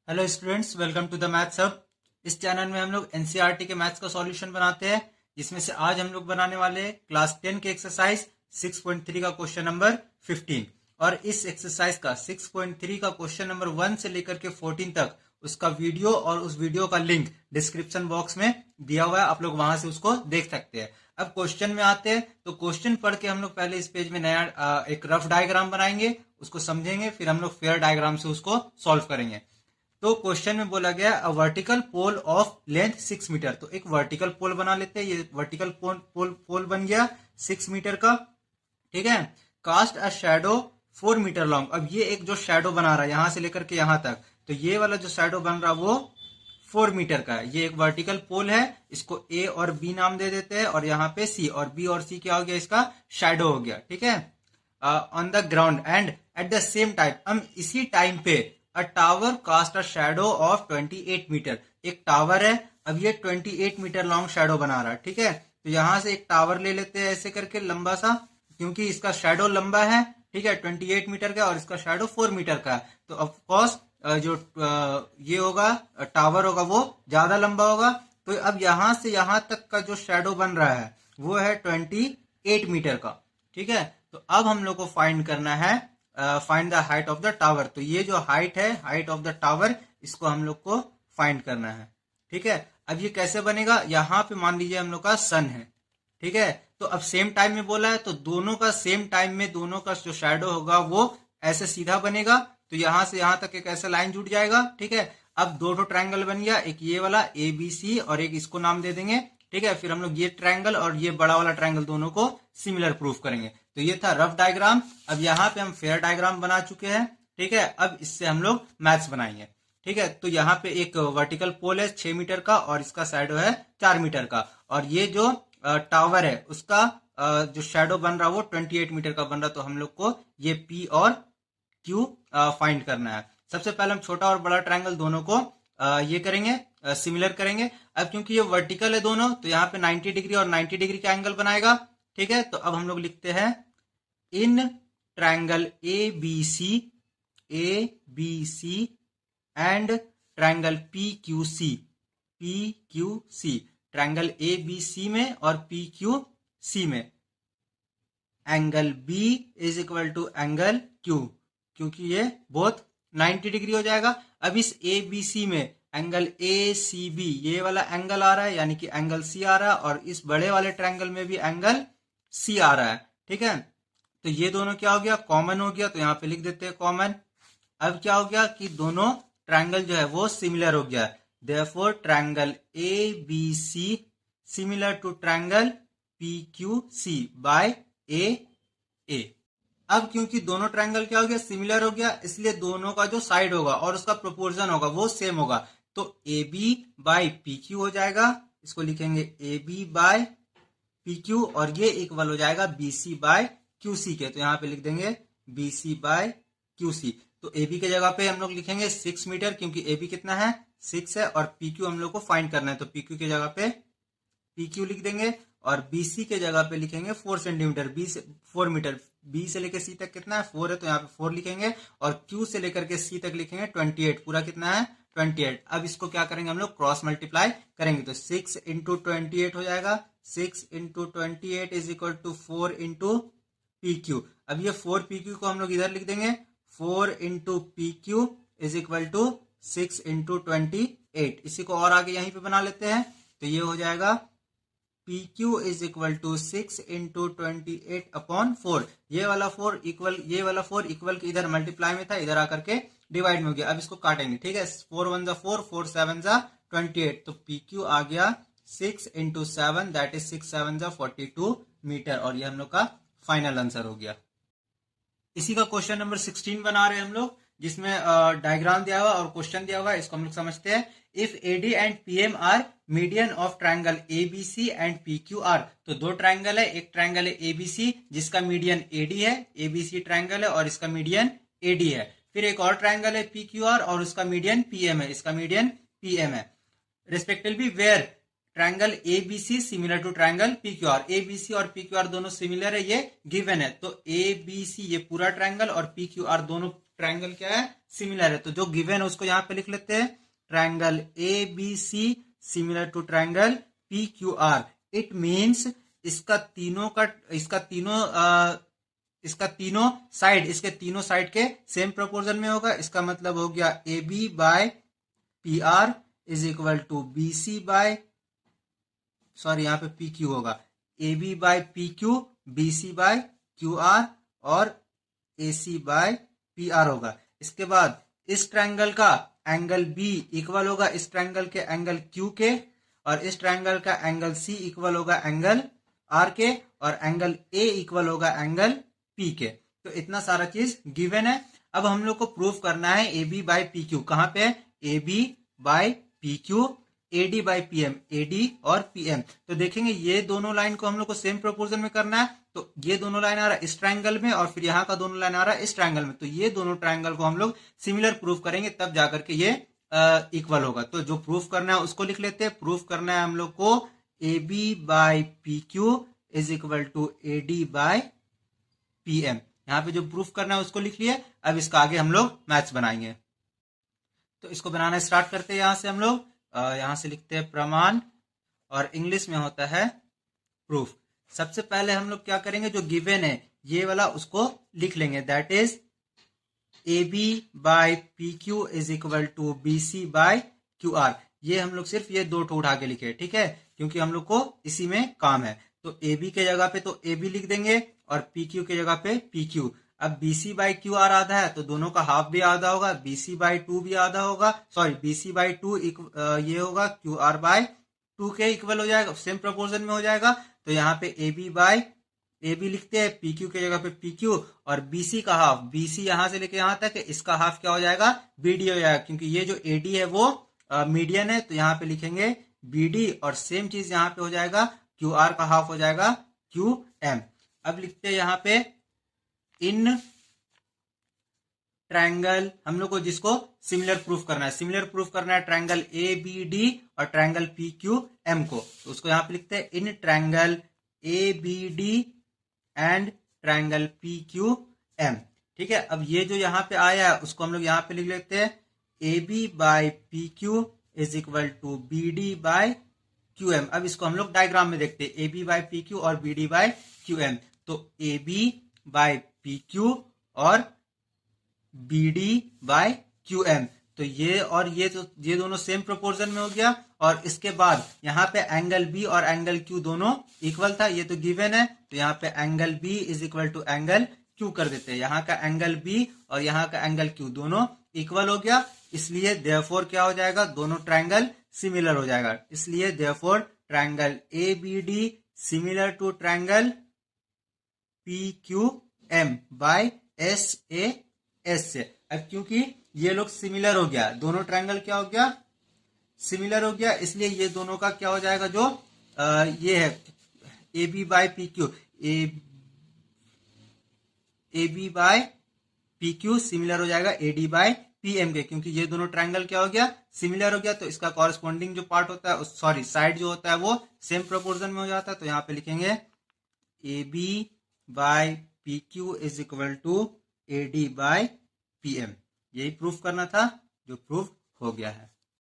Hello students, welcome to the maths hub. इस channel में हम लोग एनसीईआरटी के मैथ्स का सॉल्यूशन बनाते हैं, जिसमें से आज हम लोग बनाने वाले हैं क्लास 10 के एक्सरसाइज 6.3 का क्वेश्चन नंबर 15। और इस एक्सरसाइज का 6.3 का क्वेश्चन नंबर 1 से लेकर के 14 तक उसका वीडियो और उस वीडियो का लिंक डिस्क्रिप्शन बॉक्स में दिया हुआ है, आप लोग वहां से उसको देख सकते हैं। अब क्वेश्चन में आते हैं, तो क्वेश्चन पढ़ के हम लोग पहले इस पेज में नया एक रफ डायग्राम बनाएंगे, उसको समझेंगे, फिर हम लोग फेयर डायग्राम से उसको सॉल्व करेंगे। तो क्वेश्चन में बोला गया a vertical pole of length 6 metre. तो एक वर्टिकल पोल बना लेते हैं। ये वर्टिकल पोल बन गया 6 मीटर का। ठीक है। Cast a shadow 4 metre long. अब ये एक जो शैडो बना रहा है यहां से लेकर के यहां तक, तो ये वाला जो शैडो बन रहा है वो 4 मीटर का है। ये एक वर्टिकल पोल है, इसको ए और बी नाम दे देते हैं, और यहाँ पे सी, और बी और सी क्या हो गया, इसका शैडो हो गया। ठीक है। On the ground and at the same time, हम इसी टाइम पे a tower cast a shadow of 28 metre. एक टावर है, अब ये 28 मीटर लॉन्ग शैडो बना रहा है। ठीक है। तो यहां से एक टावर ले लेते हैं ऐसे करके लंबा सा, क्योंकि इसका शैडो लंबा है। ठीक है, 28 मीटर का और इसका शैडो 4 मीटर का है। तो ऑफकोर्स जो ये होगा टावर होगा वो ज्यादा लंबा होगा। तो अब यहां से यहां तक का जो शैडो बन रहा है वो है 28 मीटर का। ठीक है। तो अब हम लोग को फाइंड करना है, find the height of the tower. तो ये जो हाइट है, हाइट ऑफ द टावर, इसको हम लोग को फाइंड करना है। ठीक है। अब ये कैसे बनेगा, यहां पे मान लीजिए हम लोग का सन है। ठीक है। तो अब सेम टाइम में बोला है, तो दोनों का सेम टाइम में दोनों का जो शैडो होगा वो ऐसे सीधा बनेगा। तो यहां से यहां तक एक ऐसा लाइन जुड़ जाएगा। ठीक है। अब दो ट्रायंगल बन गया, एक ये वाला ए बी सी और एक इसको नाम दे देंगे। ठीक है। फिर हम लोग ये ट्रायंगल और ये बड़ा वाला ट्रायंगल दोनों को सिमिलर प्रूफ करेंगे। तो ये था रफ डायग्राम। अब यहाँ पे हम फेयर डायग्राम बना चुके हैं। ठीक है। अब इससे हम लोग मैथ्स बनाएंगे। ठीक है। तो यहाँ पे एक वर्टिकल पोल है 6 मीटर का और इसका शैडो है 4 मीटर का, और ये जो टावर है उसका जो शैडो बन रहा है वो 28 मीटर का बन रहा है। तो हम लोग को ये पी और क्यू फाइंड करना है। सबसे पहले हम छोटा और बड़ा ट्रायंगल दोनों को ये करेंगे, सिमिलर करेंगे। अब क्योंकि ये वर्टिकल है दोनों, तो यहाँ पे 90 डिग्री और 90 डिग्री का एंगल बनाएगा। ठीक है। तो अब हम लोग लिखते हैं in triangle A B C and triangle P Q C, triangle A B C में और पी क्यू सी में angle B is equal to angle Q, क्योंकि ये बोथ 90 डिग्री हो जाएगा। अब इस ए बी सी में एंगल ए सी बी, ये वाला एंगल आ रहा है, यानी कि एंगल सी आ रहा है, और इस बड़े वाले ट्रायंगल में भी एंगल सी आ रहा है। ठीक है। तो ये दोनों क्या हो गया, कॉमन हो गया। तो यहाँ पे लिख देते हैं कॉमन। अब क्या हो गया कि दोनों ट्रायंगल जो है वो सिमिलर हो गया। Therefore triangle A B C similar to triangle P Q C by A. अब क्योंकि दोनों ट्रायंगल क्या हो गया, सिमिलर हो गया, इसलिए दोनों का जो साइड होगा और उसका प्रोपोर्शन होगा वो सेम होगा। तो A B by P Q हो जाएगा। इसको लिखेंगे A B by P Q, और ये इक्वल हो जाएगा B C by Q C के। तो यहाँ पे लिख देंगे B C by Q C. तो ए बी के जगह पे हम लोग लिखेंगे 6 मीटर, क्योंकि ए बी कितना है, 6 है, और पी क्यू हम लोग को फाइंड करना है। तो पी क्यू के जगह पे पी क्यू लिख देंगे, और बी सी के जगह पे लिखेंगे 4 सेंटीमीटर, 4 मीटर। बी से लेकर सी तक कितना है, 4 है, तो यहाँ पे 4 लिखेंगे, और क्यू से लेकर के सी तक लिखेंगे 28। पूरा कितना है, 28। अब इसको क्या करेंगे हम लोग, क्रॉस मल्टीप्लाई करेंगे। तो 6 इंटू 28 हो जाएगा। 6 into 28 is equal to 4 into P Q. अब ये 4 पी क्यू को हम लोग इधर लिख देंगे। 4 into P Q is equal to 6 into 28। इसी को और आगे यहीं पे बना लेते हैं। तो ये हो जाएगा P Q is equal to 6 into 28 upon 4। ये वाला 4 इक्वल, ये वाला 4 इक्वल इधर मल्टीप्लाई में था, इधर आकर के डिवाइड में हो गया। अब इसको काटेंगे। ठीक है। 4 1 जा 4, 4 7 जा 28। तो पी क्यू आ गया 6 इंटू 7, दैट इज 6 7 जा 42 मीटर, और ये हम लोग का फाइनल आंसर हो गया। इसी का क्वेश्चन नंबर 16 बना रहे हैं हम लोग, जिसमें डायग्राम दिया हुआ और क्वेश्चन दिया हुआ है। इसको हम लोग समझते हैं। If AD and PM are median of triangle ABC and PQ R. तो दो ट्रायंगल है, एक ट्रायंगल है एबीसी जिसका मीडियन एडी है, एबीसी ट्रायंगल है और इसका मीडियन एडी है। फिर एक और ट्रायंगल है पीक्यू आर और उसका मीडियन पीएम है, इसका मीडियन पीएम है। Respectively where triangle ABC similar to triangle PQR. ABC और पीक्यूआर दोनों सिमिलर है, ये गिवन है। तो एबीसी ये पूरा ट्रायंगल और पीक्यूआर दोनों ट्रायंगल क्या है, सिमिलर है। तो जो गिवन है उसको यहाँ पे लिख लेते हैं, triangle ABC similar to triangle PQR। It means इसका तीनों साइड, इसके तीनों साइड के सेम प्रोपोर्शन में होगा। इसका मतलब हो गया AB by PR is equal to BC by, sorry यहाँ पे PQ होगा, AB by PQ, BC by QR और AC बाय PR होगा। इसके बाद इस ट्रायंगल का एंगल B इक्वल होगा इस ट्रायंगल के एंगल Q के, और इस ट्रायंगल का एंगल C इक्वल होगा एंगल R के, और एंगल A इक्वल होगा एंगल P के। तो इतना सारा चीज गिवन है। अब हम लोग को प्रूफ करना है AB बाय PQ। कहां पे है, AB by PQ, AD by PM, AD और PM। तो देखेंगे ये दोनों लाइन को हम लोग को सेम प्रोपोर्शन में करना है। तो ये दोनों लाइन आ रहा है इस ट्रायंगल में, और फिर यहाँ का दोनों लाइन आ रहा है इस ट्रायंगल में। तो ये दोनों ट्रायंगल को हम लोग सिमिलर प्रूफ करेंगे, तब जाकर के ये इक्वल होगा। तो जो प्रूफ करना है उसको लिख लेते हैं। प्रूफ करना है हम लोग को AB by PQ is equal to AD by PM। यहाँ पे जो प्रूफ करना है उसको लिख लिए। अब इसका आगे हम लोग मैथ्स बनाएंगे। तो इसको बनाना स्टार्ट करते हैं। यहाँ से हम लोग यहाँ से लिखते हैं प्रमाण, और इंग्लिश में होता है प्रूफ। सबसे पहले हम लोग क्या करेंगे, जो गिवन है ये वाला उसको लिख लेंगे, that is AB by PQ is equal to BC by QR। ये हम लोग सिर्फ ये दो ठो उठा के लिखे, ठीक है, क्योंकि हम लोग को इसी में काम है। तो AB के जगह पे तो AB लिख देंगे, और PQ के जगह पे PQ। अब BC बाय QR आधा है, तो दोनों का हाफ भी आधा होगा, BC बाय 2 भी आधा होगा, सॉरी BC बाय 2 ये होगा QR बाय 2 के इक्वल हो जाएगा, सेम प्रोपोर्शन में हो जाएगा। तो यहाँ पे AB बाय AB लिखते हैं, PQ के जगह पे PQ, और BC का हाफ, BC यहां से लेके यहां तक, इसका हाफ क्या हो जाएगा, BD हो जाएगा, क्योंकि ये जो AD है वो मीडियन है। तो यहाँ पे लिखेंगे BD, और सेम चीज यहाँ पे हो जाएगा, QR का हाफ हो जाएगा QM। अब लिखते हैं यहाँ पे इन ट्रायंगल, हम लोग को जिसको सिमिलर प्रूफ करना है, सिमिलर प्रूफ करना है ट्रायंगल ABD और ट्रायंगल PQM को। तो उसको यहाँ पे लिखते हैं in triangle ABD and triangle PQM। ठीक है, अब ये जो यहाँ पे आया है उसको हम लोग यहाँ पे लिख लेते हैं AB by PQ is equal to BD by QM। अब इसको हम लोग डायग्राम में देखते हैं, AB बाय PQ और BD बाय QM। तो AB बाय PQ और BD बाय QM, तो ये और ये तो ये दोनों सेम प्रोपोर्शन में हो गया। और इसके बाद यहाँ पे एंगल B और एंगल Q दोनों इक्वल था, ये तो गिवन है। तो यहाँ पे angle B is equal to angle Q कर देते हैं। यहाँ का एंगल B और यहाँ का एंगल Q दोनों इक्वल हो गया, इसलिए देयरफॉर क्या हो जाएगा, दोनों ट्रायंगल सिमिलर हो जाएगा। इसलिए therefore triangle ABD similar to triangle PQM by SAS से। अब क्योंकि ये लोग सिमिलर हो गया, दोनों ट्रायंगल क्या हो गया, सिमिलर हो गया, इसलिए ये दोनों का क्या हो जाएगा, जो ये है AB by PQ, AB by PQ similar हो जाएगा AD बाय PM के, क्योंकि ये दोनों ट्रायंगल क्या हो गया, सिमिलर हो गया। तो इसका कॉरेस्पॉन्डिंग जो पार्ट होता है, सॉरी साइड जो होता है वो सेम प्रोपोर्शन में हो जाता है। तो यहाँ पे लिखेंगे AB by PQ is equal to AD by PM। यही प्रूफ करना था, जो प्रूफ हो गया है।